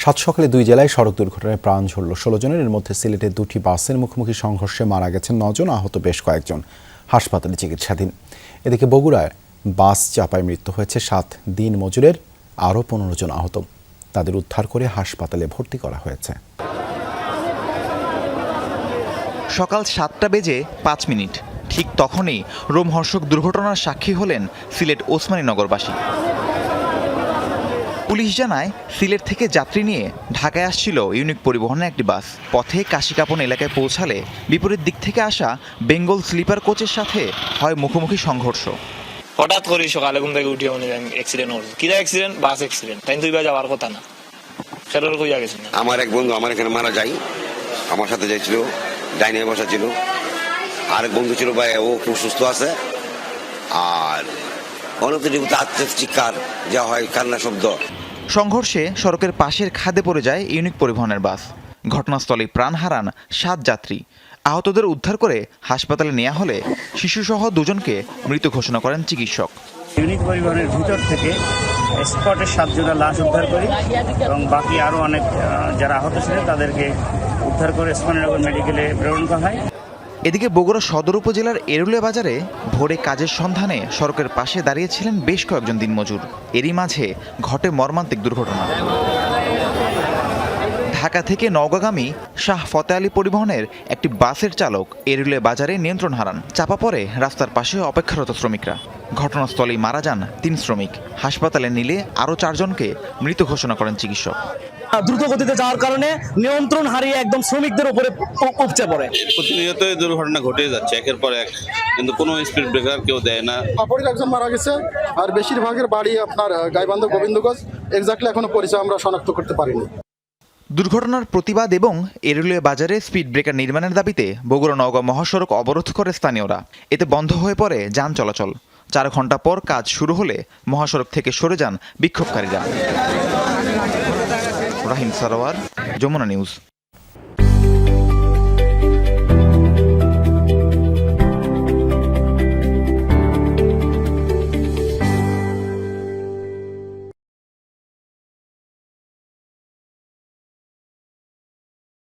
সাত সকালে দুই জেলায় সড়ক দুর্ঘটনায় প্রাণ ঝরল ১৬ জনের। এর মধ্যে সিলেটের দুটি বাসের মুখোমুখি সংঘর্ষে মারা গেছেন ৯ জন, আহত বেশ কয়েকজন, হাসপাতালে চিকিৎসাধীন। এদিকে বগুড়ায় বাস চাপায় মৃত্যু হয়েছে ৭ দিন মজুরের, আরও ১৫ জন আহত। তাদের উদ্ধার করে হাসপাতালে ভর্তি করা হয়েছে। সকাল ৭টা বেজে ৫ মিনিট, ঠিক তখনই রোমহর্ষক দুর্ঘটনার সাক্ষী হলেন সিলেট ওসমানীনগরবাসী। পুলিশ জানায়, সিলেট থেকে যাত্রী নিয়ে ঢাকায় আসছিল ইউনিক পরিবহনের একটি বাস। পথে কাশিকাপন এলাকায় পৌঁছালে বিপরীত দিক থেকে আসা বেঙ্গল স্লিপার কোচের সাথে হয় মুখোমুখি সংঘর্ষ। হঠাৎ করে সকালে ঘুম থেকে উঠিয়ে মনে অ্যাক্সিডেন্ট হল। কিরা অ্যাক্সিডেন্ট? Bus accident. তাই দুইবার যাওয়ার কথা না, সেটার কইয়া গেছে না। আমার এক বন্ধু আমার এখানে মারা যায়, আমার সাথে যাইছিল, ডাইনে বসা ছিল। আরেক বন্ধু ছিল ভাই, ও খুব সুস্থ আছে। আর অনতিরিক্ত চিৎকার যা হয়, কান্না শব্দ। সংঘর্ষে সড়কের পাশের খাদে পড়ে যায় ইউনিক পরিবহনের বাস। ঘটনাস্থলে প্রাণ হারান ৭ যাত্রী। আহতদের উদ্ধার করে হাসপাতালে নেওয়া হলে শিশুসহ ২ জনকে মৃত ঘোষণা করেন চিকিৎসক। ইউনিক পরিবহনের ভিতর থেকে স্পটে ৭ জনের লাশ উদ্ধার করি এবং বাকি আরও অনেক যারা আহত ছিলেন তাদেরকে উদ্ধার করে ওসমানীনগর মেডিকেলে প্রেরণ করা হয়। এদিকে বগুড়া সদর উপজেলার এরুলিয়া বাজারে ভোরে কাজের সন্ধানে সড়কের পাশে দাঁড়িয়েছিলেন বেশ কয়েকজন দিনমজুর। এরই মাঝে ঘটে মর্মান্তিক দুর্ঘটনা। ঢাকা থেকে নওগাঁগামী শাহ ফতে আলী পরিবহনের একটি বাসের চালক এরুলিয়া বাজারে নিয়ন্ত্রণ হারান। চাপা পড়ে রাস্তার পাশে অপেক্ষারত শ্রমিকরা। ঘটনাস্থলেই মারা যান ৩ শ্রমিক। হাসপাতালে নিলে আরও ৪ জনকে মৃত ঘোষণা করেন চিকিৎসক। দ্রুত গতিতে যাওয়ার কারণে নিয়ন্ত্রণ হারিয়ে একদম শ্রমিকদের উপরে উপচে পড়ে। প্রতিনিয়ত দুর্ঘটনা ঘটে যাচ্ছে একের পর এক, কিন্তু কোনো স্পিড ব্রেকার কেউ দেয় না। অপরিক একজন মারা গেছে, আর বেশিরভাগের বাড়ি আপনার গাইবান্ধা গোবিন্দগঞ্জ। এক্স্যাক্টলি এখনো পরিচয় আমরা শনাক্ত করতে পারিনি। দুর্ঘটনার প্রতিবাদ এবং এরুলিয়া বাজারে স্পিড ব্রেকার নির্মাণের দাবিতে বগুড়া নওগাঁ মহাসড়ক অবরোধ করে স্থানীয়রা। এতে বন্ধ হয়ে পড়ে যান চলাচল। ৪ ঘন্টা পর কাজ শুরু হলে মহাসড়ক থেকে সরে যান বিক্ষোভকারীরা। রাহিম সারোয়ার, যমুনা নিউজ।